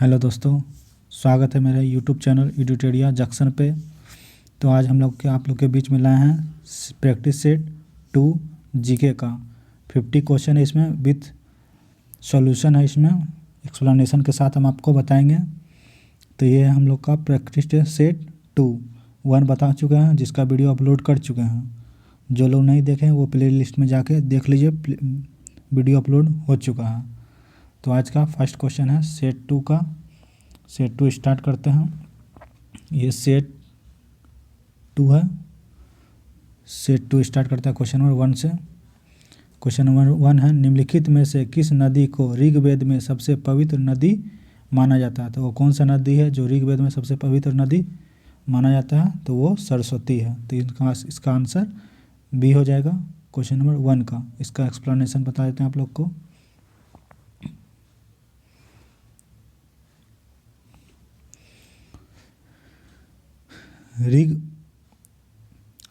Hello दोस्तों, स्वागत है मेरे यूट्यूब चैनल एडुटेरिया जंक्शन पे। तो आज हम लोग आप लोग के बीच में लाए हैं प्रैक्टिस सेट 2 जीके का 50 क्वेश्चन है। इसमें विथ सॉल्यूशन है, इसमें एक्सप्लेनेशन के साथ हम आपको बताएंगे। तो ये हम लोग का प्रैक्टिस सेट 1 बता चुके हैं, जिसका वीडियो अपलोड कर चुके हैं। जो लोग नहीं देखें वो प्ले लिस्ट में जाके देख लीजिए, वीडियो अपलोड हो चुका है। तो आज का फर्स्ट क्वेश्चन है सेट 2 का। सेट 2 स्टार्ट करते हैं। ये सेट 2 है। सेट 2 स्टार्ट करता है क्वेश्चन नंबर 1 से। क्वेश्चन नंबर 1 है, निम्नलिखित में से किस नदी को ऋग्वेद में सबसे पवित्र नदी माना जाता है? तो वो कौन सा नदी है जो ऋग्वेद में सबसे पवित्र नदी माना जाता है? तो वो सरस्वती है। तो इसका आंसर बी हो जाएगा क्वेश्चन नंबर 1 का। इसका एक्सप्लेनेशन बता देते हैं आप लोग को।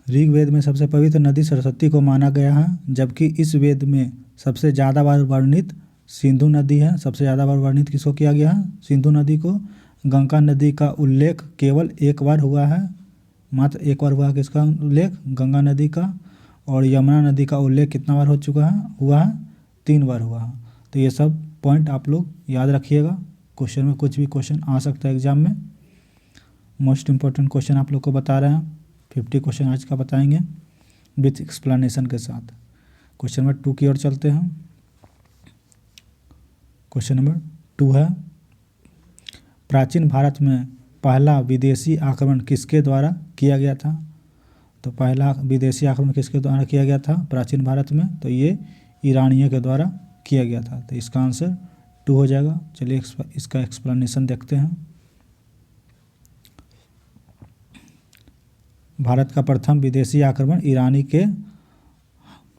ऋग्वेद में सबसे पवित्र नदी सरस्वती को माना गया है, जबकि इस वेद में सबसे ज़्यादा बार वर्णित सिंधु नदी है। सबसे ज़्यादा बार वर्णित किसको किया गया है? सिंधु नदी को। गंगा नदी का उल्लेख केवल एक बार हुआ है, मात्र एक बार हुआ है किसका उल्लेख? गंगा नदी का। और यमुना नदी का उल्लेख कितना बार हो चुका है? हुआ है 3 बार हुआ है। तो ये सब पॉइंट आप लोग याद रखिएगा। क्वेश्चन में कुछ भी क्वेश्चन आ सकता है एग्जाम में। मोस्ट इम्पोर्टेंट क्वेश्चन आप लोग को बता रहे हैं। 50 क्वेश्चन आज का बताएंगे विथ एक्सप्लेनेशन के साथ। क्वेश्चन नंबर 2 की ओर चलते हैं। क्वेश्चन नंबर 2 है, प्राचीन भारत में पहला विदेशी आक्रमण किसके द्वारा किया गया था? तो पहला विदेशी आक्रमण किसके द्वारा किया गया था प्राचीन भारत में? तो ये ईरानियों के द्वारा किया गया था। तो इसका आंसर 2 हो जाएगा। चलिए इसका एक्सप्लेनेशन देखते हैं। भारत का प्रथम विदेशी आक्रमण ईरानी के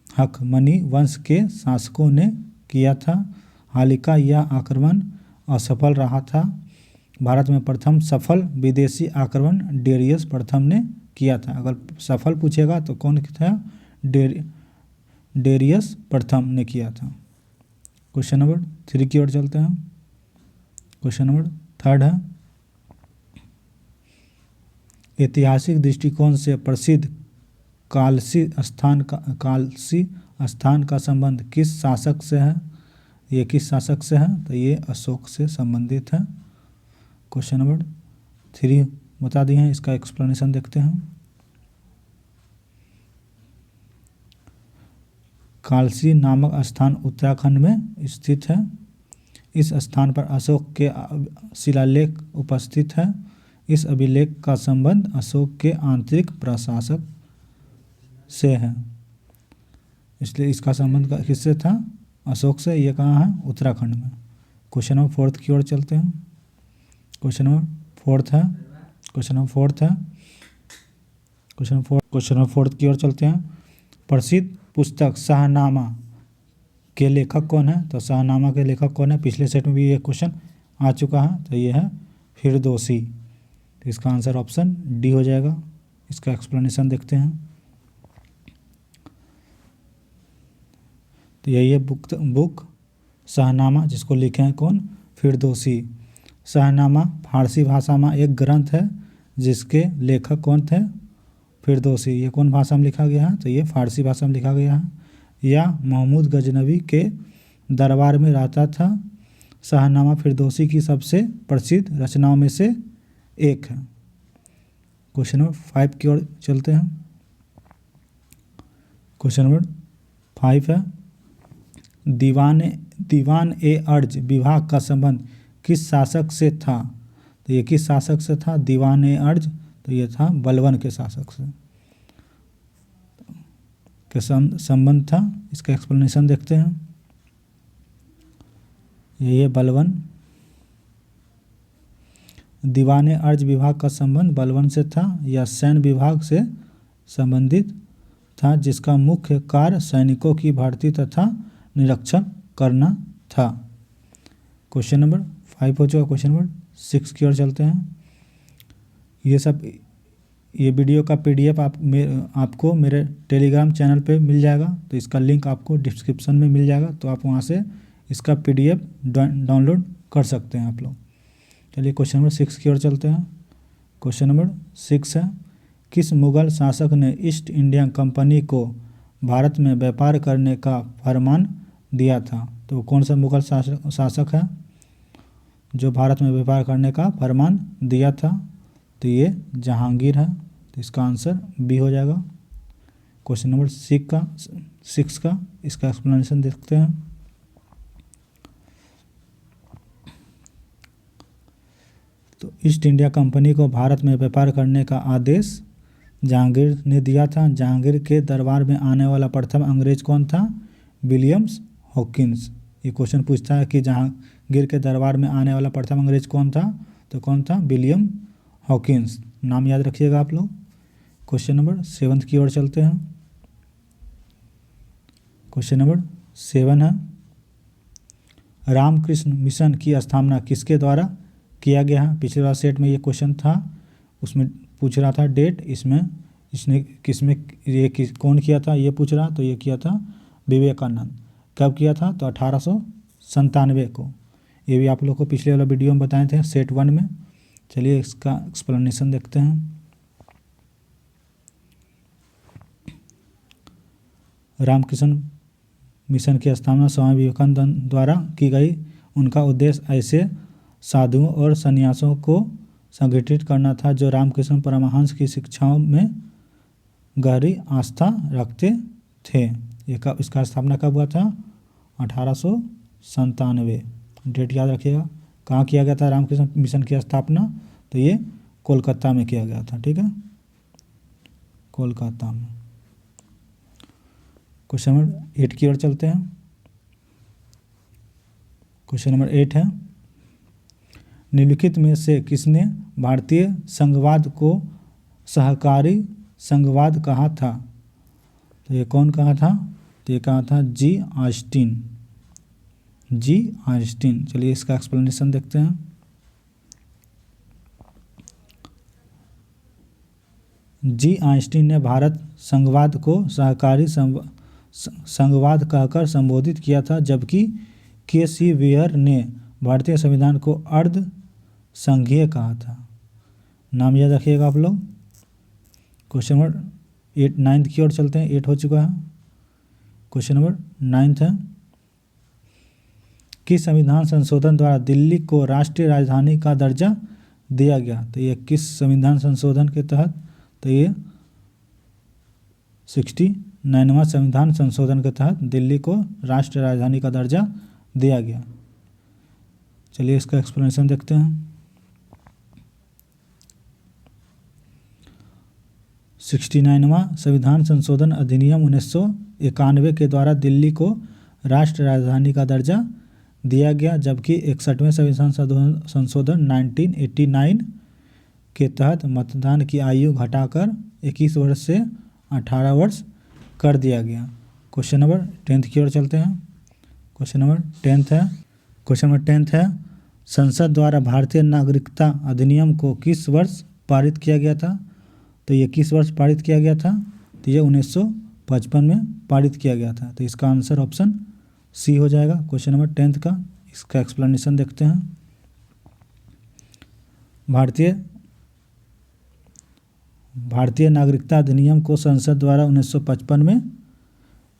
हखमनी वंश के शासकों ने किया था। हालांकि यह आक्रमण असफल रहा था। भारत में प्रथम सफल विदेशी आक्रमण डेरियस प्रथम ने किया था। अगर सफल पूछेगा तो कौन था? डेरियस प्रथम ने किया था। क्वेश्चन नंबर 3 की ओर चलते हैं। क्वेश्चन नंबर 3 है, ऐतिहासिक दृष्टिकोण से प्रसिद्ध कालसी स्थान का संबंध किस शासक से है? ये किस शासक से है? तो ये अशोक से संबंधित है। क्वेश्चन नंबर 3 बता दिए हैं। इसका एक्सप्लेनेशन देखते हैं। कालसी नामक स्थान उत्तराखंड में स्थित है। इस स्थान पर अशोक के शिलालेख उपस्थित है। इस अभिलेख का संबंध अशोक के आंतरिक प्रशासक से है, इसलिए इसका संबंध किससे था? अशोक से। ये कहाँ है? उत्तराखंड में। क्वेश्चन नंबर 4 की ओर चलते हैं। क्वेश्चन नंबर 4 है। क्वेश्चन नंबर 4 की ओर चलते हैं। प्रसिद्ध पुस्तक शाहनामा के लेखक कौन है? तो शाहनामा के लेखक कौन है? पिछले सेट में भी ये क्वेश्चन आ चुका है। तो ये है फिरदौसी। तो इसका आंसर ऑप्शन डी हो जाएगा। इसका एक्सप्लेनेशन देखते हैं। तो यही है बुक शाहनामा, जिसको लिखे हैं कौन? फिरदौसी। शाहनामा फारसी भाषा में एक ग्रंथ है, जिसके लेखक कौन थे? फिरदौसी। ये कौन भाषा में लिखा गया है? तो ये फारसी भाषा में लिखा गया है। यह महमूद गजनवी के दरबार में रहता था। शाहनामा फिरदौसी की सबसे प्रसिद्ध रचनाओं में से एक है। क्वेश्चन नंबर 5 की ओर चलते हैं। क्वेश्चन नंबर 5 है, दीवान ए अर्ज विभाग का संबंध किस शासक से था? तो ये किस शासक से था दीवान ए अर्ज? तो ये था बलवन के शासक से के संबंध था। इसका एक्सप्लेनेशन देखते हैं। ये बलवन। दीवान ए अर्ज विभाग का संबंध बलवन से था। यह सैन्य विभाग से संबंधित था, जिसका मुख्य कार्य सैनिकों की भर्ती तथा निरीक्षण करना था। क्वेश्चन नंबर 5 हो चुका। क्वेश्चन नंबर 6 की ओर चलते हैं। ये वीडियो का PDF आपको मेरे टेलीग्राम चैनल पे मिल जाएगा। तो इसका लिंक आपको डिस्क्रिप्शन में मिल जाएगा। तो आप वहाँ से इसका PDF डाउनलोड कर सकते हैं आप लोग। चलिए क्वेश्चन नंबर 6 की ओर चलते हैं। क्वेश्चन नंबर 6 है, किस मुगल शासक ने ईस्ट इंडिया कंपनी को भारत में व्यापार करने का फरमान दिया था? तो कौन सा मुगल शासक है जो भारत में व्यापार करने का फरमान दिया था? तो ये जहांगीर है। तो इसका आंसर बी हो जाएगा। क्वेश्चन नंबर 6 का इसका एक्सप्लेनेशन देखते हैं। तो ईस्ट इंडिया कंपनी को भारत में व्यापार करने का आदेश जहांगीर ने दिया था। जहांगीर के दरबार में आने वाला प्रथम अंग्रेज कौन था? Williams Hawkins. ये क्वेश्चन पूछता है कि जहांगीर के दरबार में आने वाला प्रथम अंग्रेज कौन था? तो कौन था? William Hawkins. नाम याद रखिएगा आप लोग। क्वेश्चन नंबर 7 की ओर चलते हैं। क्वेश्चन नंबर 7 है, रामकृष्ण मिशन की स्थापना किसके द्वारा किया गया है? पिछले वाले सेट में ये क्वेश्चन था, उसमें पूछ रहा था डेट, इसने किसमें कौन किया था ये पूछ रहा। तो ये किया था विवेकानंद। कब किया था? तो 1897 को। ये भी आप लोग को पिछले वाला वीडियो में बताए थे सेट 1 में। चलिए इसका एक्सप्लेनेशन देखते हैं। रामकृष्ण मिशन की स्थापना स्वामी विवेकानंद द्वारा की गई। उनका उद्देश्य ऐसे साधुओं और सन्यासियों को संगठित करना था जो रामकृष्ण परमहंस की शिक्षाओं में गहरी आस्था रखते थे। इसका स्थापना कब हुआ था? 1897। डेट याद रखिएगा। कहाँ किया गया था रामकृष्ण मिशन की स्थापना? तो ये कोलकाता में किया गया था। ठीक है, कोलकाता में। क्वेश्चन नंबर 8 की ओर चलते हैं। क्वेश्चन नंबर 8 है, निम्नलिखित में से किसने भारतीय संघवाद को सहकारी संघवाद कहा था? तो ये कौन कहा था? तो ये कहा था जी ऑस्टिन। चलिए इसका एक्सप्लेनेशन देखते हैं। जी ऑस्टिन ने भारत संघवाद को सहकारी संघवाद कहकर संबोधित किया था, जबकि के.सी. वेयर ने भारतीय संविधान को अर्ध संघीय कहा था। नाम याद रखिएगा आप लोग। क्वेश्चन नंबर 9 की ओर चलते हैं। 8 हो चुका है। क्वेश्चन नंबर 9 है, किस संविधान संशोधन द्वारा दिल्ली को राष्ट्रीय राजधानी का दर्जा दिया गया? तो ये किस संविधान संशोधन के तहत? तो ये 69वां संविधान संशोधन के तहत दिल्ली को राष्ट्रीय राजधानी का दर्जा दिया गया। चलिए इसका एक्सप्लेनेशन देखते हैं। 69वां संविधान संशोधन अधिनियम 1991 के द्वारा दिल्ली को राष्ट्रीय राजधानी का दर्जा दिया गया, जबकि 61वें संविधान संशोधन 1989 के तहत मतदान की आयु घटाकर 21 वर्ष से 18 वर्ष कर दिया गया। क्वेश्चन नंबर 10 की ओर चलते हैं। क्वेश्चन नंबर 10 है, संसद द्वारा भारतीय नागरिकता अधिनियम को किस वर्ष पारित किया गया था? तो ये किस वर्ष पारित किया गया था? तो ये 1955 में पारित किया गया था। तो इसका आंसर ऑप्शन सी हो जाएगा। क्वेश्चन नंबर 10 का इसका एक्सप्लेनेशन देखते हैं। भारतीय नागरिकता अधिनियम को संसद द्वारा 1955 में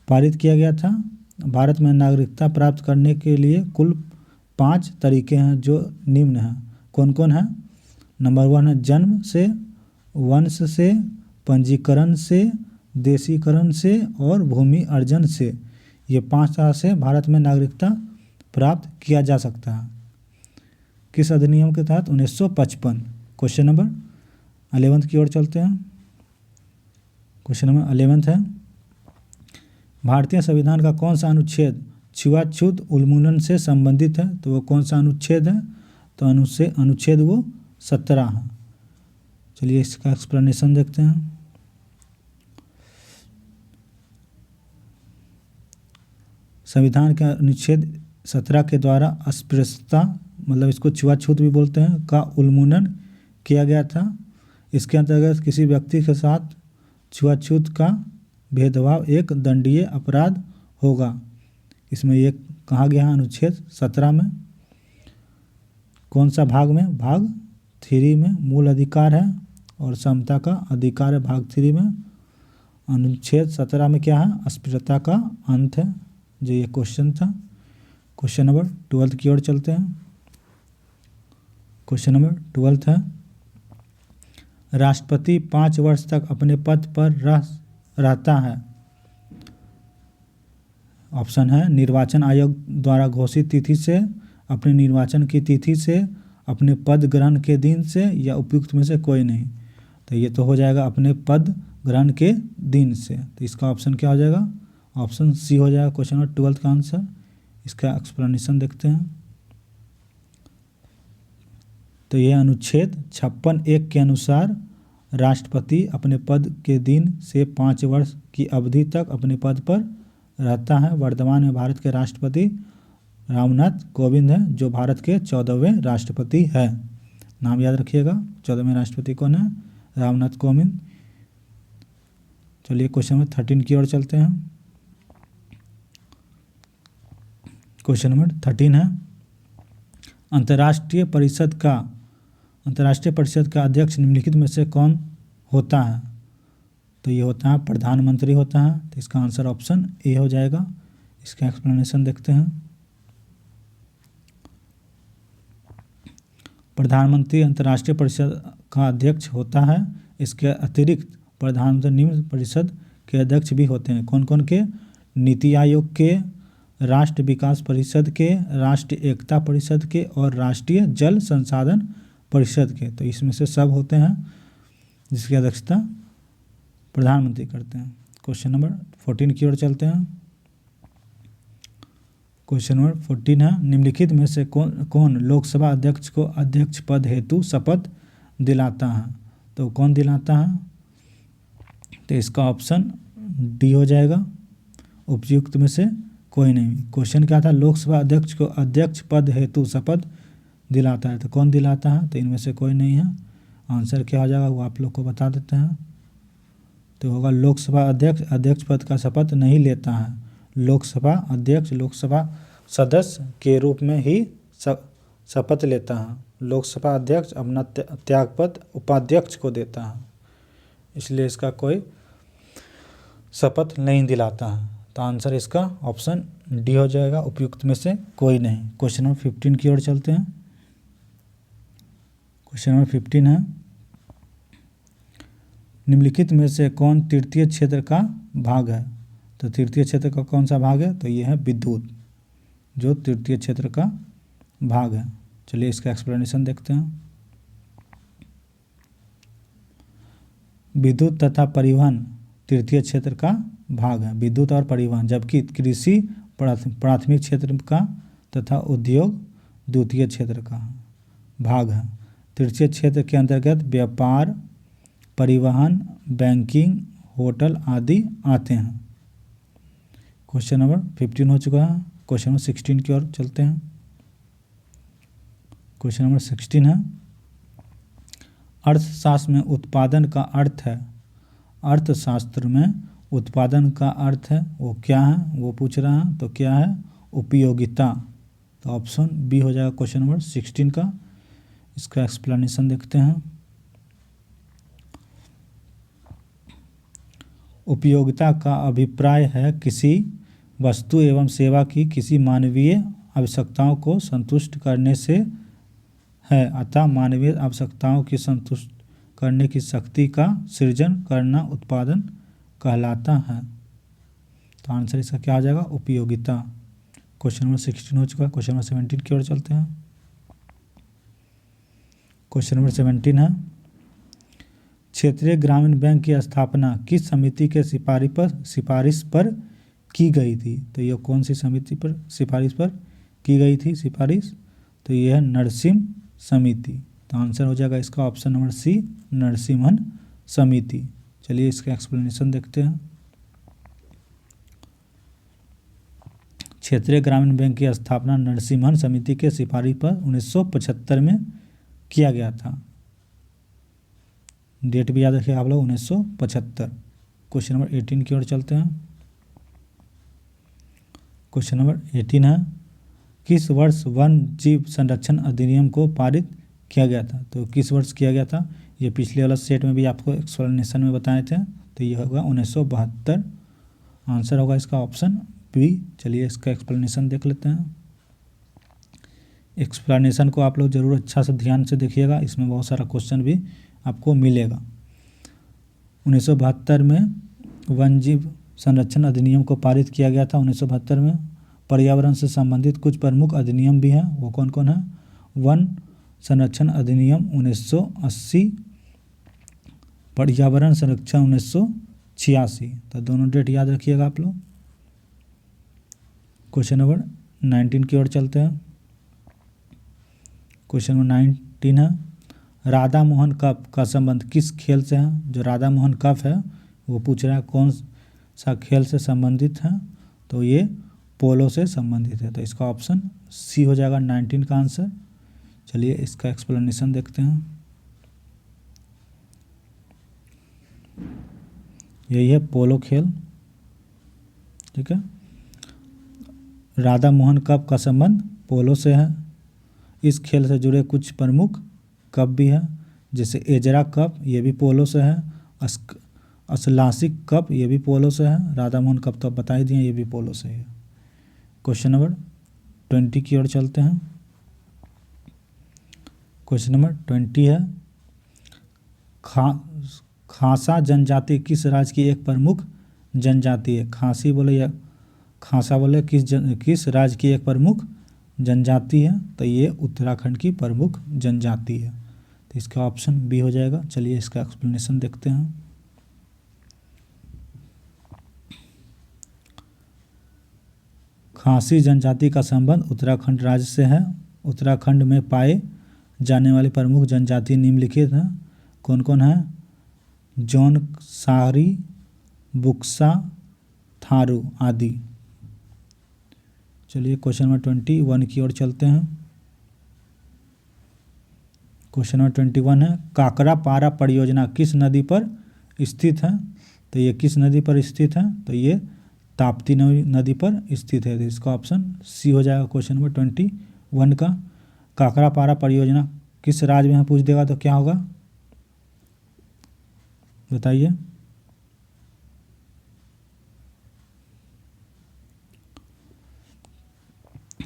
पारित किया गया था। भारत में नागरिकता प्राप्त करने के लिए कुल 5 तरीके हैं जो निम्न हैं। कौन कौन है? नंबर 1 है जन्म से, वंश से, पंजीकरण से, देशीकरण से और भूमि अर्जन से। ये 5 तरह से भारत में नागरिकता प्राप्त किया जा सकता है। किस अधिनियम के तहत? 1955। क्वेश्चन नंबर 11 की ओर चलते हैं। क्वेश्चन नंबर 11 है, भारतीय संविधान का कौन सा अनुच्छेद छुआछूत उन्मूलन से संबंधित है? तो वो कौन सा अनुच्छेद है? तो अनुच्छेद वो 17 है। चलिए इसका एक्सप्लेनेशन देखते हैं। संविधान के अनुच्छेद 17 के द्वारा अस्पृश्यता, मतलब इसको छुआछूत भी बोलते हैं, का उन्मूलन किया गया था। इसके अंतर्गत किसी व्यक्ति के साथ छुआछूत का भेदभाव एक दंडनीय अपराध होगा। इसमें ये कहा गया है अनुच्छेद 17 में। कौन सा भाग में? भाग 3 में मूल अधिकार है और समता का अधिकार है भाग 3 में। अनुच्छेद 17 में क्या है? अस्पृश्यता का अंत है। जो ये क्वेश्चन था। क्वेश्चन नंबर 12 की ओर चलते हैं। क्वेश्चन नंबर 12 है, राष्ट्रपति 5 वर्ष तक अपने पद पर रहता है। ऑप्शन है, निर्वाचन आयोग द्वारा घोषित तिथि से, अपने निर्वाचन की तिथि से, अपने पद ग्रहण के दिन से, या उपयुक्त में से कोई नहीं। तो ये तो हो जाएगा अपने पद ग्रहण के दिन से। तो इसका ऑप्शन क्या हो जाएगा? ऑप्शन सी हो जाएगा क्वेश्चन नंबर 12 का आंसर। इसका एक्सप्लेनेशन देखते हैं। तो यह अनुच्छेद 56(1) के अनुसार राष्ट्रपति अपने पद के दिन से 5 वर्ष की अवधि तक अपने पद पर रहता है। वर्तमान में भारत के राष्ट्रपति रामनाथ कोविंद हैं, जो भारत के 14वें राष्ट्रपति हैं। नाम याद रखिएगा, 14वें राष्ट्रपति कौन है? रामनाथ कोविंद। चलिए क्वेश्चन नंबर 13 की ओर चलते हैं। क्वेश्चन नंबर 13 है, अंतर्राष्ट्रीय परिषद का अध्यक्ष निम्नलिखित में से कौन होता है? तो ये होता है प्रधानमंत्री होता है। तो इसका आंसर ऑप्शन ए हो जाएगा। इसका एक्सप्लेनेशन देखते हैं। प्रधानमंत्री अंतर्राष्ट्रीय परिषद का अध्यक्ष होता है। इसके अतिरिक्त प्रधानमंत्री निम्न परिषद के अध्यक्ष भी होते हैं। कौन कौन के? नीति आयोग के, राष्ट्रीय विकास परिषद के, राष्ट्रीय एकता परिषद के और राष्ट्रीय जल संसाधन परिषद के। तो इसमें से सब होते हैं, जिसकी अध्यक्षता प्रधानमंत्री करते हैं। क्वेश्चन नंबर 14 की ओर चलते हैं। क्वेश्चन नंबर 14 है, निम्नलिखित में से कौन लोकसभा अध्यक्ष को अध्यक्ष पद हेतु शपथ दिलाता है? तो कौन दिलाता है? तो इसका ऑप्शन डी हो जाएगा, उपयुक्त में से कोई नहीं। क्वेश्चन क्या था? लोकसभा अध्यक्ष को अध्यक्ष पद हेतु शपथ दिलाता है। तो कौन दिलाता है? तो इनमें से कोई नहीं है। आंसर क्या हो जाएगा वो आप लोग को बता देते हैं। तो होगा लोकसभा अध्यक्ष पद का शपथ नहीं लेता है। लोकसभा अध्यक्ष लोकसभा सदस्य के रूप में ही शपथ लेता है। लोकसभा अध्यक्ष अपना त्यागपत्र उपाध्यक्ष को देता है, इसलिए इसका कोई शपथ नहीं दिलाता है। तो आंसर इसका ऑप्शन डी हो जाएगा, उपयुक्त में से कोई नहीं। क्वेश्चन नंबर 15 की ओर चलते हैं। क्वेश्चन नंबर 15 है, निम्नलिखित में से कौन तृतीय क्षेत्र का भाग है? तो तृतीय क्षेत्र का कौन सा भाग है? तो ये है विद्युत, जो तृतीय क्षेत्र का भाग है। चलिए इसका एक्सप्लेनेशन देखते हैं। विद्युत तथा परिवहन तृतीय क्षेत्र का भाग है, विद्युत और परिवहन, जबकि कृषि प्राथमिक क्षेत्र का तथा उद्योग द्वितीय क्षेत्र का भाग है। तृतीय क्षेत्र के अंतर्गत व्यापार, परिवहन, बैंकिंग, होटल आदि आते हैं। क्वेश्चन नंबर 15 हो चुका है। क्वेश्चन नंबर 16 की ओर चलते हैं। क्वेश्चन नंबर 16 है, अर्थशास्त्र में उत्पादन का अर्थ है। अर्थशास्त्र में उत्पादन का अर्थ है वो क्या है, वो पूछ रहा है। तो क्या है? उपयोगिता। तो ऑप्शन बी हो जाएगा क्वेश्चन नंबर 16 का। इसका एक्सप्लेनेशन देखते हैं। उपयोगिता का अभिप्राय है किसी वस्तु एवं सेवा की किसी मानवीय आवश्यकताओं को संतुष्ट करने से है, अतः मानवीय आवश्यकताओं की संतुष्ट करने की शक्ति का सृजन करना उत्पादन कहलाता है। तो आंसर इसका क्या आ जाएगा? उपयोगिता। क्वेश्चन नंबर 16 हो चुका है। क्वेश्चन नंबर 17 की ओर चलते हैं। क्वेश्चन नंबर 17 है, क्षेत्रीय ग्रामीण बैंक की स्थापना किस समिति के सिफारिश पर की गई थी? तो यह कौन सी समिति पर सिफारिश पर की गई थी सिफारिश? तो यह है नरसिम्हा समिति। तो आंसर हो जाएगा इसका ऑप्शन नंबर सी, नरसिम्हन समिति। चलिए इसका एक्सप्लेनेशन देखते हैं। क्षेत्रीय ग्रामीण बैंक की स्थापना नरसिम्हन समिति के सिफारिश पर 1975 में किया गया था। डेट भी याद रखिए आप लोग, 1975। क्वेश्चन नंबर 18 की ओर चलते हैं। क्वेश्चन नंबर 18 है, किस वर्ष वन जीव संरक्षण अधिनियम को पारित किया गया था? तो किस वर्ष किया गया था? ये पिछले वाला सेट में भी आपको एक्सप्लेनेशन में बताए थे। तो ये होगा 1972। आंसर होगा इसका ऑप्शन बी। चलिए इसका एक्सप्लेनेशन देख लेते हैं। एक्सप्लेनेशन को आप लोग जरूर अच्छा से ध्यान से देखिएगा, इसमें बहुत सारा क्वेश्चन भी आपको मिलेगा। 1972 में वन जीव संरक्षण अधिनियम को पारित किया गया था। 1972 में पर्यावरण से संबंधित कुछ प्रमुख अधिनियम भी हैं। वो कौन कौन है? वन संरक्षण अधिनियम 1980, पर्यावरण संरक्षण 1986। तो दोनों डेट याद रखिएगा आप लोग। क्वेश्चन नंबर 19 की ओर चलते हैं। क्वेश्चन नंबर 19 है, राधा मोहन कप का संबंध किस खेल से है? जो राधा मोहन कप है वो पूछ रहा है कौन सा खेल से संबंधित है? तो ये पोलो से संबंधित है। तो इसका ऑप्शन सी हो जाएगा 19 का आंसर। चलिए इसका एक्सप्लेनेशन देखते हैं। यही है पोलो खेल, ठीक है। राधा मोहन कप का संबंध पोलो से है। इस खेल से जुड़े कुछ प्रमुख कप भी है, जैसे एजरा कप, ये भी पोलो से है। असलासिक कप, ये भी पोलो से है। राधा मोहन कप तो बता ही दिए, ये भी पोलो से है। क्वेश्चन नंबर 20 की ओर चलते हैं। क्वेश्चन नंबर 20 है, खासा जनजाति किस राज्य की एक प्रमुख जनजाति है? खासी बोले या खासा बोले, किस राज्य की एक प्रमुख जनजाति है? तो ये उत्तराखंड की प्रमुख जनजाति है। तो इसका ऑप्शन बी हो जाएगा। चलिए इसका एक्सप्लेनेशन देखते हैं। खासी जनजाति का संबंध उत्तराखंड राज्य से है। उत्तराखंड में पाए जाने वाली प्रमुख जनजाति निम्नलिखित हैं। कौन कौन है? जौन सारी, बुक्सा, थारू आदि। चलिए क्वेश्चन नंबर 21 की ओर चलते हैं। क्वेश्चन नंबर 21 है, काकरापारा परियोजना किस नदी पर स्थित है? तो ये किस नदी पर स्थित है? तो ये ताप्ती नदी पर स्थित है। तो इसका ऑप्शन सी हो जाएगा क्वेश्चन नंबर 21 का। काकरापारा परियोजना किस राज्य में पूछ देगा तो क्या होगा, बताइए।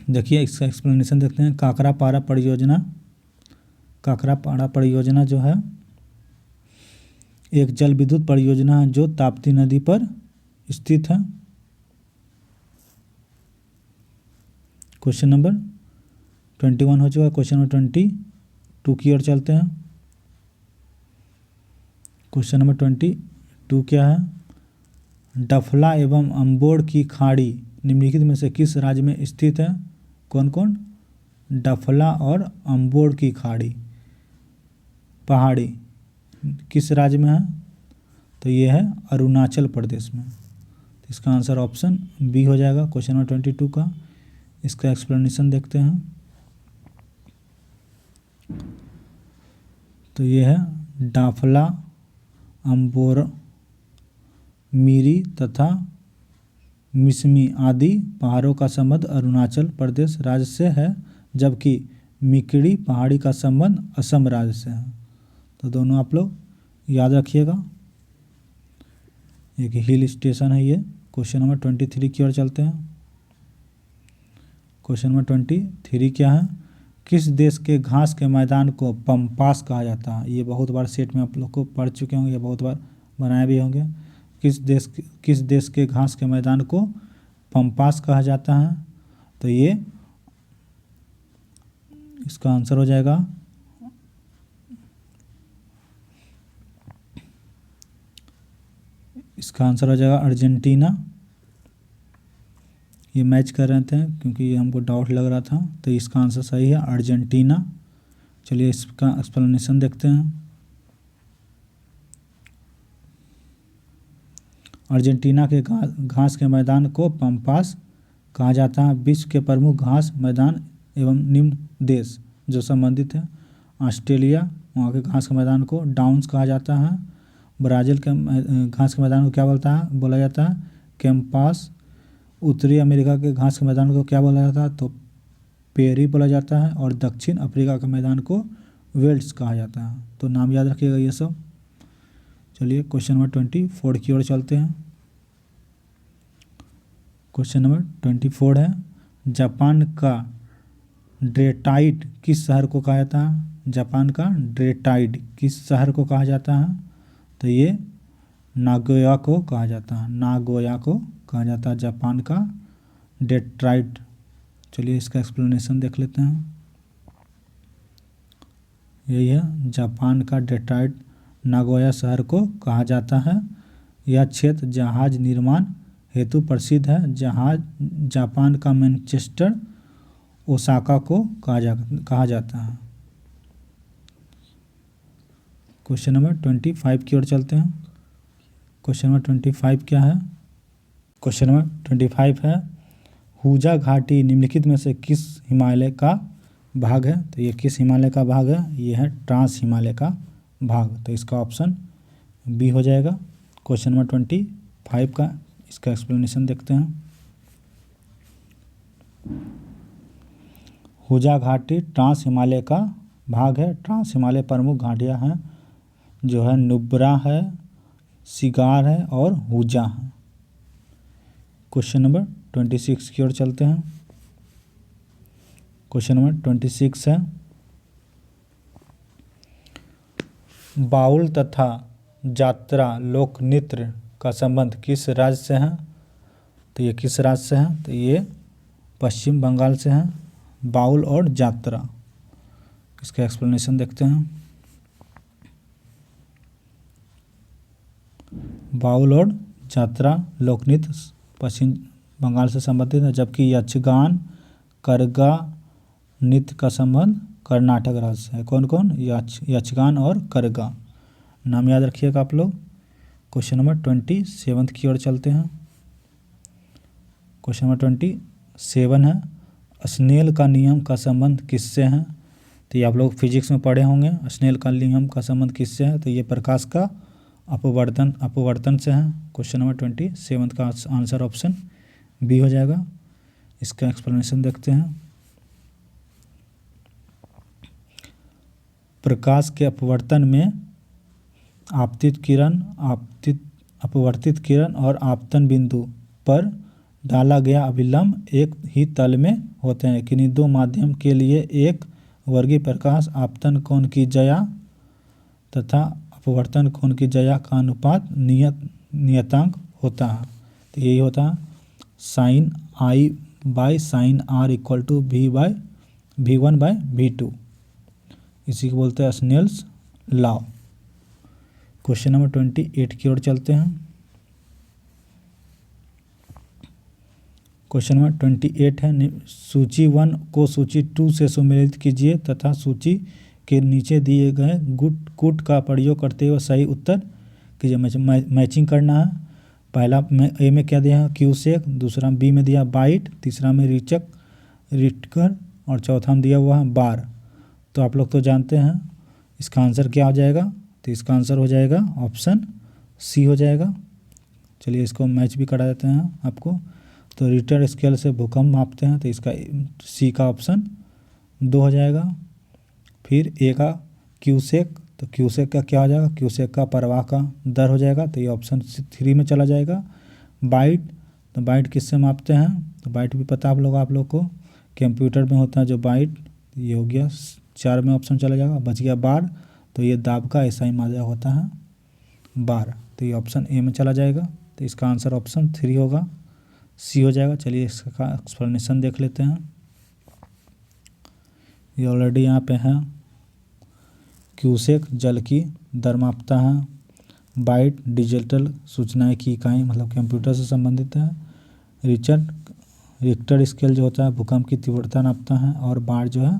देखिए इसका एक्सप्लेनेशन देखते हैं। काकरापारा परियोजना जो है एक जल विद्युत परियोजना है जो ताप्ती नदी पर स्थित है। क्वेश्चन नंबर 21 हो चुका। क्वेश्चन नंबर 22 की ओर चलते हैं। क्वेश्चन नंबर 22 क्या है? डफला एवं अम्बोड़ की खाड़ी निम्नलिखित में से किस राज्य में स्थित है? कौन कौन? डफला और अम्बोड़ की खाड़ी पहाड़ी किस राज्य में है? तो ये है अरुणाचल प्रदेश में। तो इसका आंसर ऑप्शन बी हो जाएगा क्वेश्चन नंबर 22 का। इसका एक्सप्लेनेशन देखते हैं। तो ये है डाफला, अम्बोर, मीरी तथा मिसमी आदि पहाड़ों का संबंध अरुणाचल प्रदेश राज्य से है, जबकि मिकड़ी पहाड़ी का संबंध असम राज्य से है। तो दोनों आप लोग याद रखिएगा। एक हिल स्टेशन है ये। क्वेश्चन नंबर 23 की ओर चलते हैं। क्वेश्चन नंबर 23 क्या है? किस देश के घास के मैदान को पम्पास कहा जाता है? ये बहुत बार सेट में आप लोग को पढ़ चुके होंगे, ये बहुत बार बनाए भी होंगे। किस देश के घास के मैदान को पम्पास कहा जाता है? तो ये इसका आंसर हो जाएगा अर्जेंटीना। ये मैच कर रहे थे क्योंकि ये हमको डाउट लग रहा था, तो इसका आंसर सही है अर्जेंटीना। चलिए इसका एक्सप्लेनेशन देखते हैं। अर्जेंटीना के घास के मैदान को पम्पास कहा जाता है। विश्व के प्रमुख घास मैदान एवं निम्न देश जो संबंधित है। ऑस्ट्रेलिया, वहाँ के घास के मैदान को डाउन्स कहा जाता है। ब्राज़ील के घास के मैदान को क्या बोला जाता है? कैम्पास। उत्तरी अमेरिका के घास के मैदान को क्या बोला जाता है? तो पेरी बोला जाता है और दक्षिण अफ्रीका के मैदान को वेल्स कहा जाता है। तो नाम याद रखिएगा ये सब। चलिए क्वेश्चन नंबर 24 की ओर चलते हैं। क्वेश्चन नंबर 24 है, जापान का ड्रेटाइड किस शहर को कहा जाता है? जापान का ड्रेटाइड किस शहर को कहा जाता है? तो ये नागोया को कहा जाता है। नागोया को कहा जाता है जापान का डेट्राइड। चलिए इसका एक्सप्लेनेशन देख लेते हैं। यही है, जापान का डेट्राइड नागोया शहर को कहा जाता है। यह क्षेत्र जहाज निर्माण हेतु प्रसिद्ध है। जापान का मैनचेस्टर ओसाका को कहा जाता है। क्वेश्चन नंबर 25 की ओर चलते हैं। क्वेश्चन नंबर 25 क्या है? क्वेश्चन नंबर 25 है, हुजा घाटी निम्नलिखित में से किस हिमालय का भाग है? तो ये किस हिमालय का भाग है? ये है ट्रांस हिमालय का भाग। तो इसका ऑप्शन बी हो जाएगा। क्वेश्चन नंबर 25 का इसका एक्सप्लेनेशन देखते हैं। हुजा घाटी ट्रांस हिमालय का भाग है। ट्रांस हिमालय प्रमुख घाटियाँ हैं जो है नुब्रा है, सिगार है और हुजा है। क्वेश्चन नंबर 26 की ओर चलते हैं। क्वेश्चन नंबर 26 है, बाउल तथा जात्रा लोक नृत्य का संबंध किस राज्य से है? तो ये किस राज्य से है? तो ये पश्चिम बंगाल से है, बाउल और जात्रा। इसका एक्सप्लेनेशन देखते हैं। बाउल और जात्रा लोकनृत्य पश्चिम बंगाल से संबंधित है, जबकि यक्षगान करगा नृत्य का संबंध कर्नाटक राज्य से है। कौन कौन? यक्षगान और करगा। नाम याद रखिएगा आप लोग। क्वेश्चन नंबर 27 की ओर चलते हैं। क्वेश्चन नंबर 27 है, स्नेल का नियम का संबंध किससे है? तो ये आप लोग फिजिक्स में पढ़े होंगे। स्नेल का नियम का संबंध किससे है? तो ये प्रकाश का अपवर्तन से है। क्वेश्चन नंबर 27 का आंसर ऑप्शन बी हो जाएगा। इसका एक्सप्लेनेशन देखते हैं। प्रकाश के अपवर्तन में अपवर्तित किरण और आपतन बिंदु पर डाला गया अभिलंब एक ही तल में होते हैं। किन्हीं दो माध्यम के लिए एक वर्गीय प्रकाश आपतन कोण की ज्या तथा अपवर्तन कोण की ज्या का अनुपात नियतांक होता है। तो यही होता है sine i by sine r equal to V1/V2। इसी को बोलते हैं स्नेल्स लॉ। क्वेश्चन नंबर 28 की ओर चलते हैं। क्वेश्चन नंबर 28 है, सूची 1 को सूची 2 से सुमेलित कीजिए तथा सूची के नीचे दिए गए कूट का प्रयोग करते हुए सही उत्तर कीजिए। मैचिंग करना है। पहला में ए में क्या दिया है? क्यूसेक, दूसरा बी में दिया बाइट, तीसरा में रिटकर और चौथा में दिया हुआ है बार। तो आप लोग तो जानते हैं इसका आंसर क्या हो जाएगा? तो इसका आंसर हो जाएगा ऑप्शन सी हो जाएगा। चलिए इसको मैच भी करा देते हैं आपको। तो रिटर स्केल से भूकंप मापते हैं, तो इसका सी का ऑप्शन 2 हो जाएगा। फिर ए का क्यूसेक, तो क्यूसेक का क्या हो जाएगा? क्यूसेक का प्रवाह का दर हो जाएगा, तो ये ऑप्शन 3 में चला जाएगा। बाइट, तो बाइट किससे मापते हैं? तो बाइट भी पता आप लोग को कंप्यूटर में होता है जो बाइट, ये हो गया 4 में ऑप्शन चला जाएगा। बच गया बार, तो ये दाब का ऐसा ही मात्रा होता है बार, तो ये ऑप्शन ए में चला जाएगा। तो इसका आंसर ऑप्शन 3 होगा, सी हो जाएगा। चलिए इसका एक्सप्लेनेशन देख लेते हैं। ये ऑलरेडी यहाँ पे है। क्यूसेक जल की दर मापता है, बाइट डिजिटल सूचनाएं की इकाई मतलब कंप्यूटर से संबंधित है, रिक्टर स्केल जो होता है भूकंप की तीव्रता नापता है, और बार जो है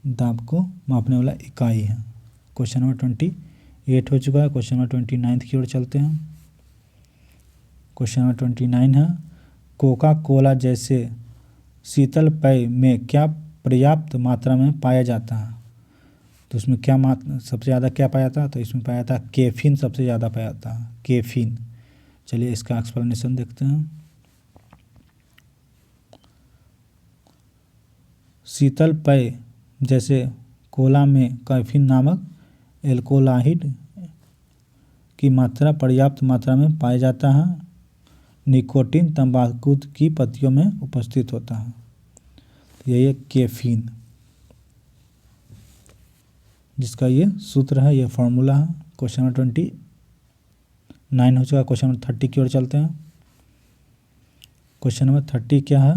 दाब को मापने वाला इकाई है। क्वेश्चन नंबर 28 हो चुका है। क्वेश्चन नंबर 29 की ओर चलते हैं। क्वेश्चन नंबर 29 है, कोका कोला जैसे शीतल पेय में क्या पर्याप्त मात्रा में पाया जाता है? तो उसमें क्या सबसे ज़्यादा क्या पाया जाता है? तो इसमें पाया जाता है कैफीन, सबसे ज़्यादा पाया जाता है कैफीन। चलिए इसका एक्सप्लेनेशन देखते हैं। शीतल पेय जैसे कोला में कैफीन नामक एल्कोलाइड की मात्रा पर्याप्त मात्रा में पाया जाता है। निकोटीन तंबाकू की पत्तियों में उपस्थित होता है। यही है कैफीन, जिसका ये सूत्र है, ये फॉर्मूला है। क्वेश्चन नंबर 29 हो चुका। क्वेश्चन नंबर 30 की ओर चलते हैं। क्वेश्चन नंबर 30 क्या है?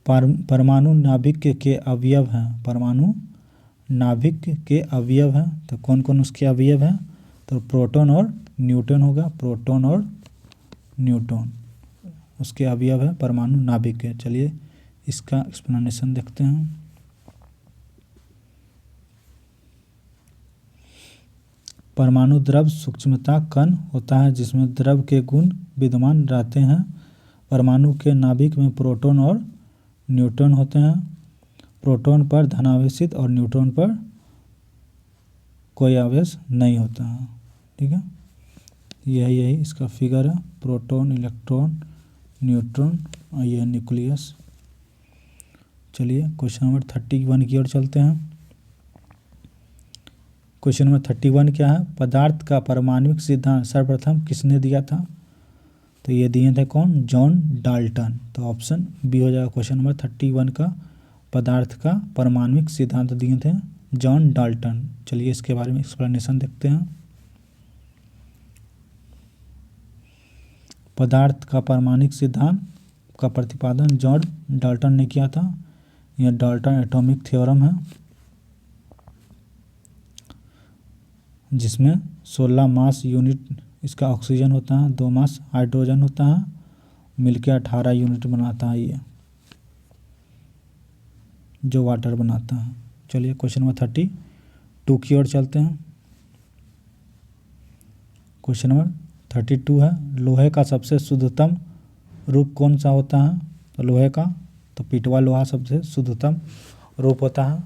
परमाणु नाभिक के अवयव हैं। परमाणु नाभिक के अवयव हैं, तो कौन कौन उसके अवयव हैं? तो प्रोटॉन और न्यूट्रॉन होगा। प्रोटॉन और न्यूट्रॉन उसके अवयव है परमाणु नाभिक के। चलिए इसका एक्सप्लेनेशन देखते हैं। परमाणु द्रव सूक्ष्मता कण होता है जिसमें द्रव के गुण विद्यमान रहते हैं। परमाणु के नाभिक में प्रोटॉन और न्यूट्रॉन होते हैं। प्रोटॉन पर धनावेशित और न्यूट्रॉन पर कोई आवेश नहीं होता है। ठीक है, यही इसका फिगर है। प्रोटॉन, इलेक्ट्रॉन, न्यूट्रॉन और यह न्यूक्लियस। चलिए क्वेश्चन नंबर 31 की ओर चलते हैं। क्वेश्चन नंबर 31 क्या है? पदार्थ का परमाणुक सिद्धांत सर्वप्रथम किसने दिया था? तो ये दिए थे कौन? John Dalton. तो ऑप्शन बी हो जाएगा क्वेश्चन नंबर 31 का। पदार्थ का परमाणुक सिद्धांत दिए थे जॉन डाल्टन। चलिए इसके बारे में एक्सप्लेनेशन देखते हैं। पदार्थ का परमाणुक सिद्धांत का प्रतिपादन जॉन डाल्टन ने किया था। यह डाल्टन एटॉमिक थ्योरम है, जिसमें 16 मास यूनिट इसका ऑक्सीजन होता है, 2 मास हाइड्रोजन होता है, मिलकर 18 यूनिट बनाता है ये, जो वाटर बनाता है। चलिए क्वेश्चन नंबर 32 की ओर चलते हैं। क्वेश्चन नंबर 32 है, लोहे का सबसे शुद्धतम रूप कौन सा होता है? तो लोहे का, तो पिटवा लोहा सबसे शुद्धतम रूप होता है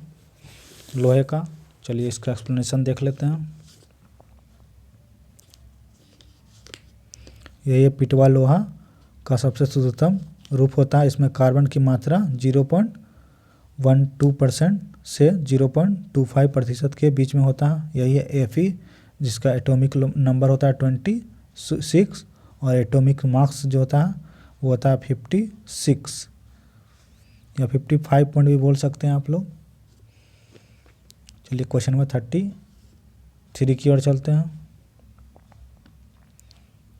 लोहे का। चलिए इसका एक्सप्लेनेशन देख लेते हैं। यह पिटवा लोहा का सबसे शुद्धतम रूप होता है। इसमें कार्बन की मात्रा 0.12% से 0.25% के बीच में होता है। यही है Fe, जिसका एटॉमिक नंबर होता है 26 और एटॉमिक मास जो होता है वो होता है 56 या 55 पॉइंट भी बोल सकते हैं आप लोग। चलिए क्वेश्चन नंबर 33 की ओर चलते हैं।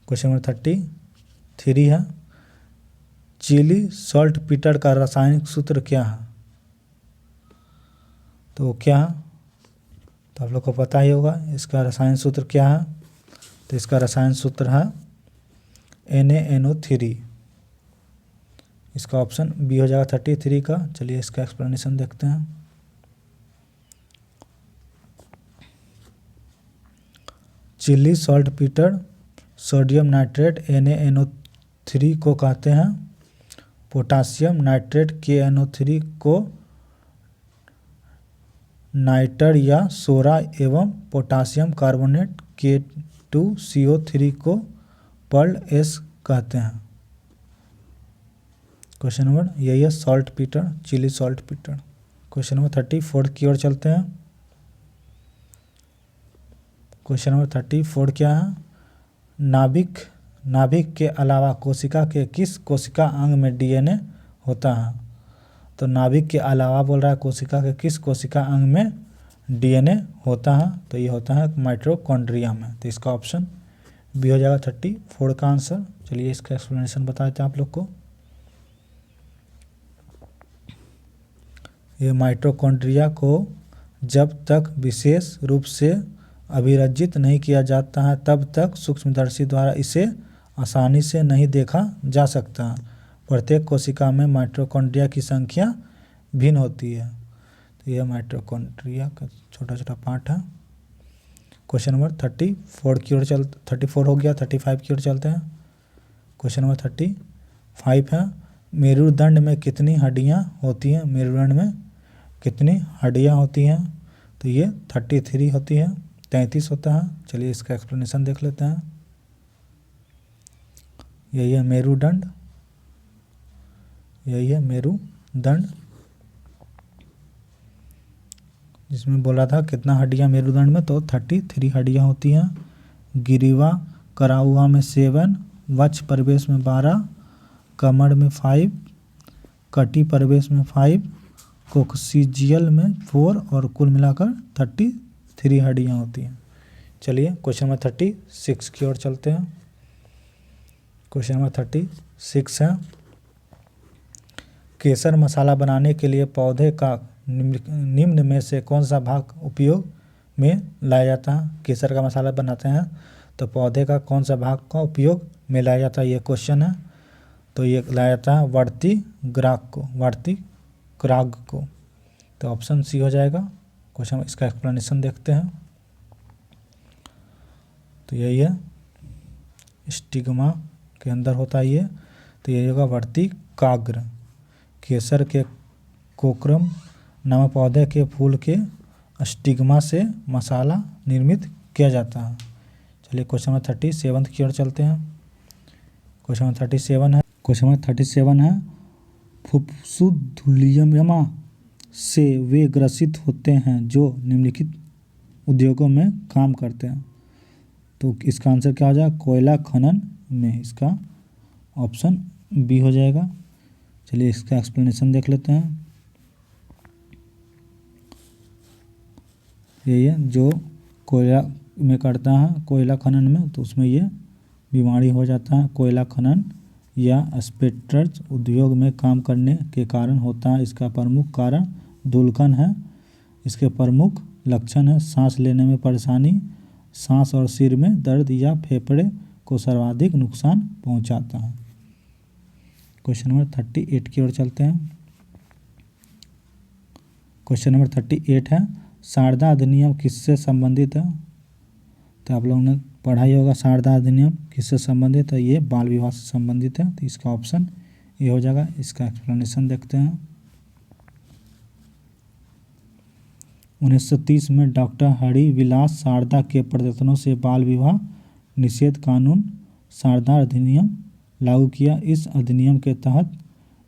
क्वेश्चन नंबर 33 है, चिली सॉल्ट पीटर का रासायनिक सूत्र क्या है? तो क्या है? तो आप लोग को पता ही होगा इसका रासायनिक सूत्र क्या है। तो इसका रासायनिक सूत्र है NaNO3। इसका ऑप्शन बी हो जाएगा 33 का। चलिए इसका एक्सप्लेनेशन देखते हैं। Chile saltpetre sodium nitrate NaNO3 को कहते हैं। पोटासियम नाइट्रेट KNO3 को नाइटर या सोरा एवं पोटासियम कार्बोनेट K2CO3 को पर्ल S कहते हैं। क्वेश्चन नंबर यही है saltpetre, Chile saltpetre. Question number 34 की ओर चलते हैं। क्वेश्चन नंबर 34 क्या है? नाभिक के अलावा कोशिका के किस कोशिका अंग में DNA होता है? तो नाभिक के अलावा बोल रहा है कोशिका के किस कोशिका अंग में DNA होता है? तो ये होता है माइटोकॉन्ड्रिया में। तो इसका ऑप्शन बी हो जाएगा 34 का आंसर। चलिए इसका एक्सप्लेनेशन बता देते हैं आप लोग को। ये माइटोकॉन्ड्रिया को जब तक विशेष रूप से अभिरचित नहीं किया जाता है तब तक सूक्ष्मदर्शी द्वारा इसे आसानी से नहीं देखा जा सकता। प्रत्येक कोशिका में माइटोकॉन्ड्रिया की संख्या भिन्न होती है। तो यह माइटोकॉन्ड्रिया का छोटा छोटा पार्ट है। क्वेश्चन नंबर 34 की ओर 34 हो गया, 35 की ओर चलते हैं। क्वेश्चन नंबर 35 है, मेरुदंड में कितनी हड्डियां होती हैं? मेरुदंड में कितनी हड्डियां होती हैं? तो ये 33 होती है, 33 होता है। चलिए इसका एक्सप्लेनेशन देख लेते हैं। यही है मेरुदंड, यही है मेरुदंड। जिसमें बोला था कितना हड्डियाँ मेरुदंड में, तो 33 हड्डियाँ होती हैं। गिरीवा कराहुआ में 7, वक्ष प्रवेश में 12, कमर में 5, कटी प्रवेश में 5, कोक्सीजियल में 4 और कुल मिलाकर 33 हड्डियाँ होती हैं। चलिए क्वेश्चन नंबर 36 की ओर चलते हैं। क्वेश्चन नंबर 36 है, केसर मसाला बनाने के लिए पौधे का निम्न में से कौन सा भाग उपयोग में लाया जाता है। केसर का मसाला बनाते हैं तो पौधे का कौन सा भाग का उपयोग में लाया जाता है, ये क्वेश्चन है। तो ये लाया जाता है वर्ती ग्राग को। तो ऑप्शन सी हो जाएगा। क्वेश्चन इसका एक्सप्लेनेशन देखते हैं। तो यही है, स्टिग्मा के अंदर होता है ये। तो यही होगा वर्तिकाग्र। केसर के कोक्रम नामक पौधे के फूल के स्टिग्मा से मसाला निर्मित किया जाता है। चलिए क्वेश्चन नंबर 37 की ओर चलते हैं। क्वेश्चन नंबर 37 है, फुफ्फुसधुलियमा से वे ग्रसित होते हैं जो निम्नलिखित उद्योगों में काम करते हैं। तो इसका आंसर क्या हो जाएगा, कोयला खनन में। इसका ऑप्शन बी हो जाएगा। चलिए इसका एक्सप्लेनेशन देख लेते हैं। यही है, जो कोयला में करता है कोयला खनन में, तो उसमें ये बीमारी हो जाता है। कोयला खनन या स्पेक्ट्रज उद्योग में काम करने के कारण होता है। इसका प्रमुख कारण धूलकण है। इसके प्रमुख लक्षण है सांस लेने में परेशानी, सांस और सिर में दर्द या फेफड़े को सर्वाधिक नुकसान पहुंचाता है। क्वेश्चन नंबर 38 की ओर चलते हैं। क्वेश्चन नंबर 38 है, शारदा अधिनियम किससे संबंधित है। तो आप लोगों ने पढ़ा ही होगा शारदा अधिनियम किससे संबंधित है, ये बाल विवाह से संबंधित है। तो इसका ऑप्शन ये हो जाएगा। इसका एक्सप्लेनेशन देखते हैं। 1930 में डॉक्टर हरिविलास शारदा के प्रयत्नों से बाल विवाह निषेध कानून शारदा अधिनियम लागू किया। इस अधिनियम के तहत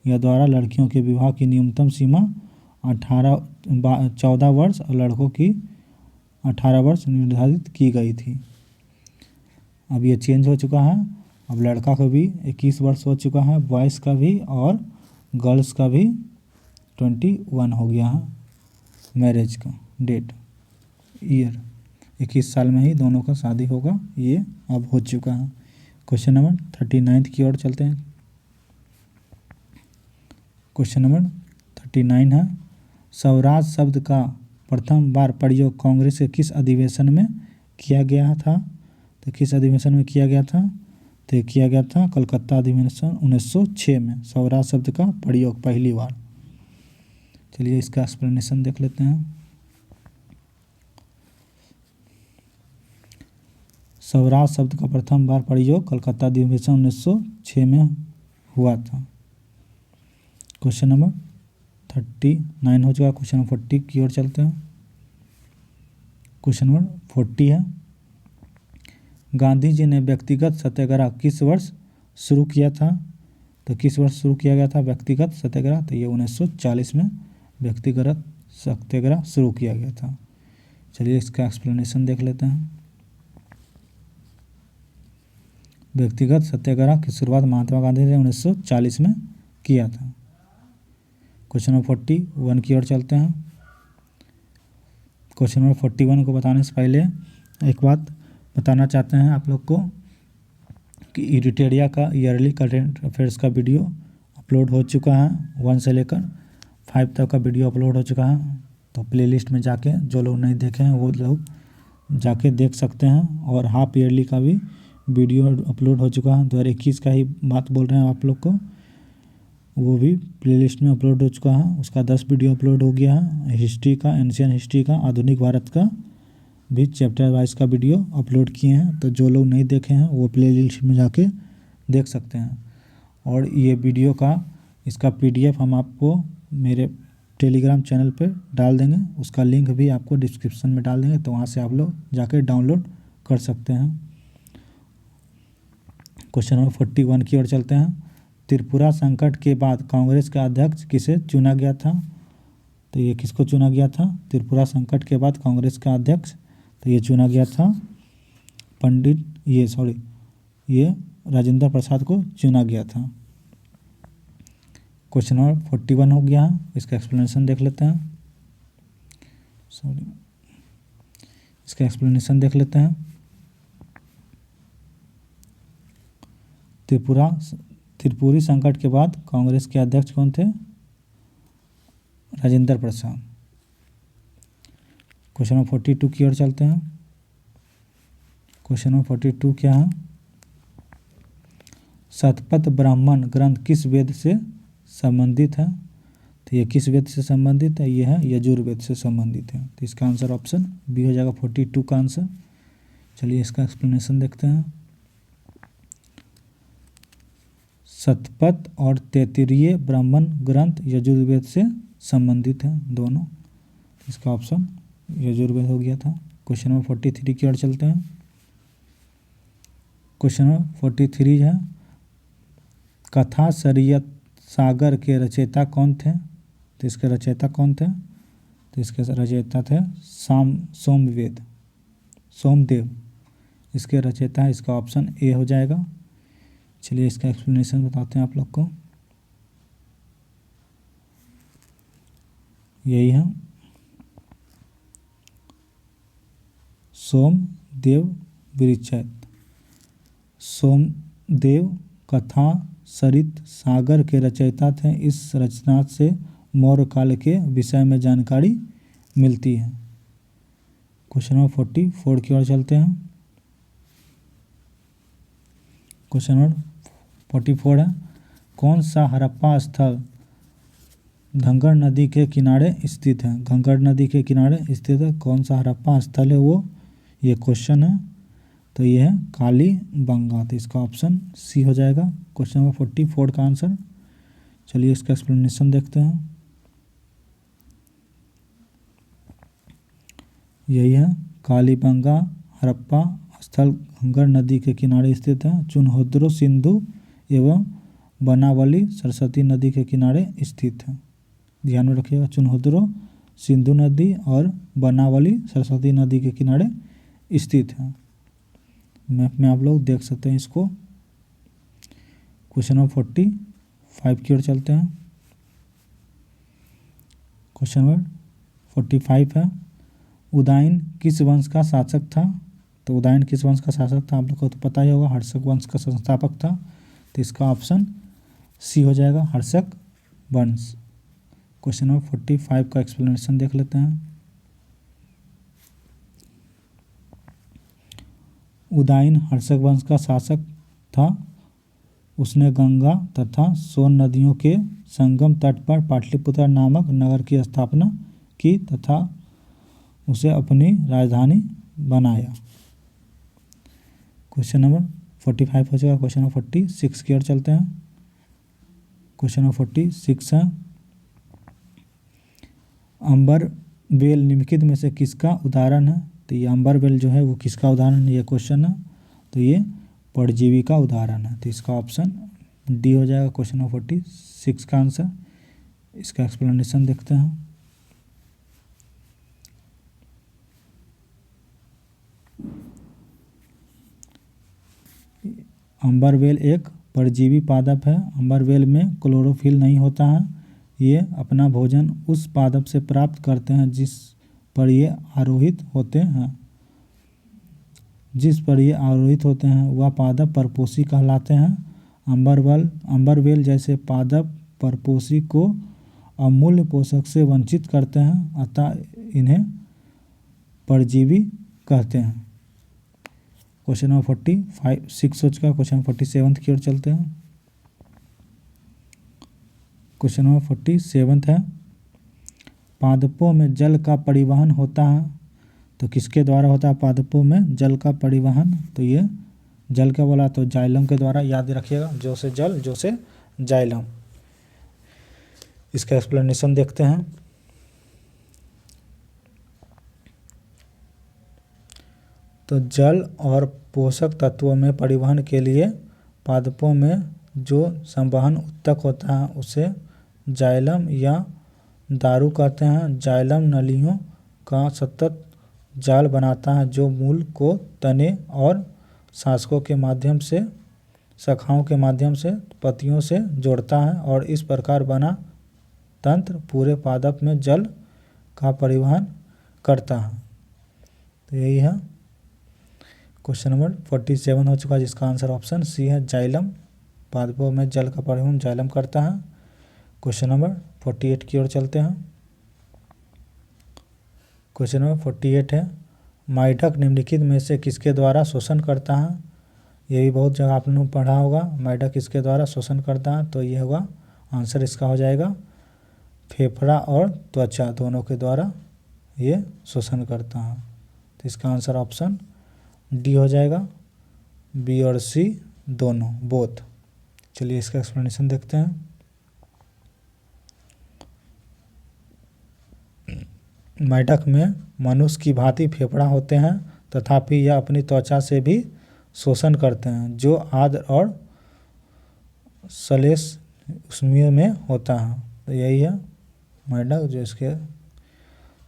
यह द्वारा लड़कियों के विवाह की न्यूनतम सीमा 14 वर्ष और लड़कों की 18 वर्ष निर्धारित की गई थी। अब ये चेंज हो चुका है। अब लड़का का भी 21 वर्ष हो चुका है, बॉयज़ का भी, और गर्ल्स का भी 21 हो गया है। मैरिज का डेट ईयर 21 साल में ही दोनों का शादी होगा, ये अब हो चुका है। क्वेश्चन नंबर 39 की ओर चलते हैं। क्वेश्चन नंबर 39 है, स्वराज शब्द का प्रथम बार प्रयोग कांग्रेस के किस अधिवेशन में किया गया था। तो किस अधिवेशन में किया गया था, तो किया गया था कलकत्ता अधिवेशन 1906 में स्वराज शब्द का प्रयोग पहली बार। चलिए इसका एक्सप्लेनेशन देख लेते हैं। स्वराज शब्द का प्रथम बार प्रयोग कलकत्ता अधिवेशन 1906 में हुआ था। क्वेश्चन नंबर 39 हो चुका। क्वेश्चन नंबर 40 की ओर चलते हैं। क्वेश्चन नंबर 40 है, गांधी जी ने व्यक्तिगत सत्याग्रह किस वर्ष शुरू किया था। तो किस वर्ष शुरू किया गया था व्यक्तिगत सत्याग्रह, तो ये 1940 में व्यक्तिगत सत्याग्रह शुरू किया गया था। चलिए इसका एक्सप्लेनेशन देख लेते हैं। व्यक्तिगत सत्याग्रह की शुरुआत महात्मा गांधी ने 1940 में किया था। क्वेश्चन नंबर 41 की ओर चलते हैं। क्वेश्चन नंबर 41 को बताने से पहले एक बात बताना चाहते हैं आप लोग को कि इरिटेरिया का ईयरली करंट अफेयर्स का वीडियो अपलोड हो चुका है। 1 से लेकर 5 तक का वीडियो अपलोड हो चुका है। तो प्लेलिस्ट में जाके जो लोग नहीं देखे हैं वो लोग जाके देख सकते हैं। और हाफ ईयरली का भी वीडियो अपलोड हो चुका है। 2021 का ही बात बोल रहे हैं आप लोग को, वो भी प्लेलिस्ट में अपलोड हो चुका है। उसका 10 वीडियो अपलोड हो गया है। हिस्ट्री का, एंशियंट हिस्ट्री का, आधुनिक भारत का भी चैप्टर वाइज का वीडियो अपलोड किए हैं। तो जो लोग नहीं देखे हैं वो प्लेलिस्ट में जाके देख सकते हैं। और ये वीडियो का इसका PDF हम आपको मेरे टेलीग्राम चैनल पे डाल देंगे। उसका लिंक भी आपको डिस्क्रिप्शन में डाल देंगे, तो वहाँ से आप लोग जाके डाउनलोड कर सकते हैं। क्वेश्चन नंबर 41 की ओर चलते हैं। त्रिपुरा संकट के बाद कांग्रेस का अध्यक्ष किसे चुना गया था। तो ये किसको चुना गया था? त्रिपुरा संकट के बाद कांग्रेस का अध्यक्ष, तो ये चुना गया था ये राजेंद्र प्रसाद को चुना गया था। क्वेश्चन नंबर 41 हो गया है, इसका एक्सप्लेनेशन देख लेते हैं। इसका एक्सप्लेनेशन देख लेते हैं। त्रिपुरी संकट के बाद कांग्रेस के अध्यक्ष कौन थे? राजेंद्र प्रसाद। क्वेश्चन नंबर 42 की ओर चलते हैं। क्वेश्चन नंबर 42 क्या है? शतपथ ब्राह्मण ग्रंथ किस वेद से संबंधित है? तो ये किस वेद से संबंधित है? ये है यजुर्वेद से संबंधित है। तो इसका आंसर ऑप्शन बी हो जाएगा 42 का आंसर। चलिए इसका एक्सप्लेनेशन देखते हैं। शतपथ और तैत्तिरीय ब्राह्मण ग्रंथ यजुर्वेद से संबंधित है दोनों। इसका ऑप्शन यजुर्वेद हो गया था। क्वेश्चन नंबर 43 की ओर चलते हैं। क्वेश्चन नंबर 43 है, कथा शरीयत सागर के रचयिता कौन थे? तो इसके रचयिता कौन थे? तो इसके रचयिता थे सोमदेव इसके रचयिता है। इसका ऑप्शन ए हो जाएगा। चलिए इसका एक्सप्लेनेशन बताते हैं आप लोग को। यही है सोमदेव विरचित। सोमदेव कथा सरित सागर के रचयिता थे। इस रचना से मौर्य काल के विषय में जानकारी मिलती है। क्वेश्चन नंबर 44 की ओर चलते हैं। क्वेश्चन नंबर 44 है, कौन सा हड़प्पा स्थल घंगर नदी के किनारे स्थित है? घंगर नदी के किनारे स्थित है कौन सा हड़प्पा स्थल है वो, ये क्वेश्चन है। तो ये है कालीबंगा। तो इसका ऑप्शन सी हो जाएगा क्वेश्चन नंबर 44 का आंसर। चलिए इसका एक्सप्लेनेशन देखते हैं। यही है कालीबंगा हड़प्पा स्थल घंगर नदी के किनारे स्थित है। चुनहोद्रो सिंधु एवं बनावली सरस्वती नदी के किनारे स्थित है। ध्यान में रखिएगा, चुनहोद्रो सिंधु नदी और बनावली सरस्वती नदी के किनारे स्थित है। मैप में आप लोग देख सकते हैं इसको। क्वेश्चन नंबर 45 की ओर चलते हैं। क्वेश्चन नंबर 45 है, उदयन किस वंश का शासक था? तो उदयन किस वंश का शासक था? आप लोग को तो पता ही होगा, हर्षक वंश का संस्थापक था। तो इसका ऑप्शन सी हो जाएगा, हर्षक वंश। क्वेश्चन नंबर 45 का एक्सप्लेनेशन देख लेते हैं। उदयन हर्षक वंश का शासक था। उसने गंगा तथा सोन नदियों के संगम तट पर पाटलिपुत्र नामक नगर की स्थापना की तथा उसे अपनी राजधानी बनाया। क्वेश्चन नंबर 45 हो जाएगा। क्वेश्चन नंबर 46 की ओर चलते हैं। क्वेश्चन नंबर 46 है, अंबर बेल निम्नलिखित में से किसका उदाहरण है? तो ये अंबर बेल जो है वो किसका उदाहरण है, ये क्वेश्चन है। तो ये परजीवी का उदाहरण है। तो इसका ऑप्शन डी हो जाएगा क्वेश्चन नंबर 46 का आंसर। इसका एक्सप्लेनेशन देखते हैं। अंबरवेल एक परजीवी पादप है। अंबरवेल में क्लोरोफिल नहीं होता है। ये अपना भोजन उस पादप से प्राप्त करते हैं जिस पर ये आरोहित होते हैं। वह पादप परपोषी कहलाते हैं। अंबरवेल जैसे पादप परपोषी को अमूल्य पोषक से वंचित करते हैं, अतः इन्हें परजीवी कहते हैं। क्वेश्चन नंबर 46 हो चुका। क्वेश्चन नंबर 47 की ओर चलते हैं। क्वेश्चन नंबर 47 है, पादपों में जल का परिवहन होता है। तो किसके द्वारा होता है पादपों में जल का परिवहन? तो ये जल का बोला तो जाइलम के द्वारा, याद रखिएगा, जो से जल जो से जाइलम। इसका एक्सप्लेनेशन देखते हैं। तो जल और पोषक तत्वों में परिवहन के लिए पादपों में जो संवहन उत्तक होता है उसे जाइलम या दारू कहते हैं। जाइलम नलियों का सतत जाल बनाता है जो मूल को तने और शाखाओं के माध्यम से पत्तियों से जोड़ता है और इस प्रकार बना तंत्र पूरे पादप में जल का परिवहन करता है। तो यही है क्वेश्चन नंबर 47 हो चुका है, जिसका आंसर ऑप्शन सी है, जाइलम। पादपों में जल का परिवहन जाइलम करता है। क्वेश्चन नंबर 48 की ओर चलते हैं। क्वेश्चन नंबर 48 है, मेढक निम्नलिखित में से किसके द्वारा शोषण करता है। ये भी बहुत जगह आपने पढ़ा होगा, मेढक किसके द्वारा शोषण करता है। तो ये होगा आंसर, इसका हो जाएगा फेफड़ा और त्वचा दोनों के द्वारा ये शोषण करता है। तो इसका आंसर ऑप्शन डी हो जाएगा, बी और सी दोनों, बोथ। चलिए इसका एक्सप्लेनेशन देखते हैं। मेढक में मनुष्य की भांति फेफड़ा होते हैं, तथापि यह अपनी त्वचा से भी शोषण करते हैं जो आर्द्र और सलेस उष्मीय में होता है। तो यही है मेढक जो इसके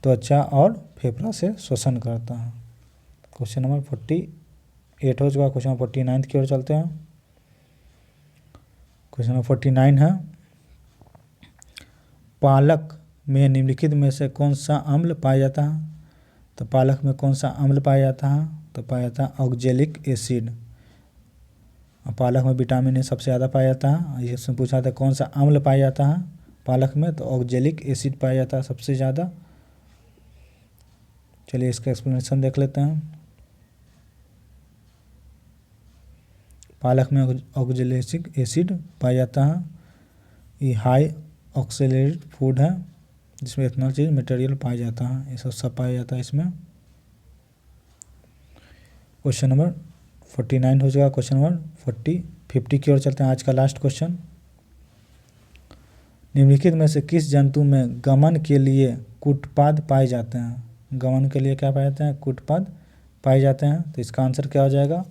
त्वचा और फेफड़ा से शोषण करता है। क्वेश्चन नंबर 48 हो चुका। क्वेश्चन नंबर 49 की ओर चलते हैं। क्वेश्चन नंबर 49 है, पालक में निम्नलिखित में से कौन सा अम्ल पाया जाता है। तो पालक में कौन सा अम्ल पाया जाता है। तो पाया जाता है ऑक्जेलिक एसिड। पालक में विटामिन ए सबसे ज़्यादा पाया जाता है। इसमें पूछा था कौन सा अम्ल पाया जाता है पालक में, तो ऑक्जेलिक एसिड पाया जाता है सबसे ज़्यादा। चलिए इसका एक्सप्लेनेशन देख लेते हैं। पालक में ऑक्जेलिक एसिड पाया जाता है। ये हाई ऑक्सीलेटेड फूड है जिसमें इथेनॉल चीज मटेरियल पाया जाता है, ये सब पाया जाता है इसमें। क्वेश्चन नंबर 49 हो जाएगा। क्वेश्चन नंबर 50 की ओर चलते हैं। आज का लास्ट क्वेश्चन, निम्नलिखित में से किस जंतु में गमन के लिए कूटपाद पाए जाते हैं। गमन के लिए क्या पाए जाते हैं, कूटपाद पाए जाते हैं। तो इसका आंसर क्या हो जाएगा,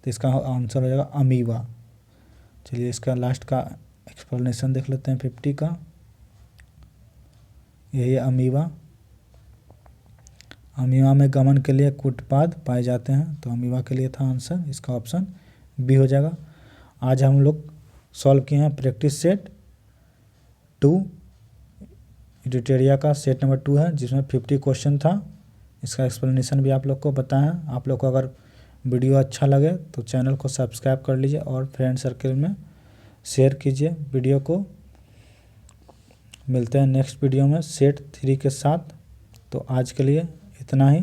तो इसका आंसर हो जाएगा अमीबा। चलिए इसका लास्ट का एक्सप्लेनेशन देख लेते हैं 50 का। यही है अमीबा। अमीबा में गमन के लिए कूटपाद पाए जाते हैं, तो अमीबा के लिए था आंसर, इसका ऑप्शन बी हो जाएगा। आज हम लोग सॉल्व किए हैं प्रैक्टिस सेट 2, यूटिटेरिया का सेट नंबर 2 है जिसमें 50 क्वेश्चन था। इसका एक्सप्लेनेशन भी आप लोग को बताया। आप लोग को अगर वीडियो अच्छा लगे तो चैनल को सब्सक्राइब कर लीजिए और फ्रेंड सर्कल में शेयर कीजिए वीडियो को। मिलते हैं नेक्स्ट वीडियो में सेट 3 के साथ। तो आज के लिए इतना ही।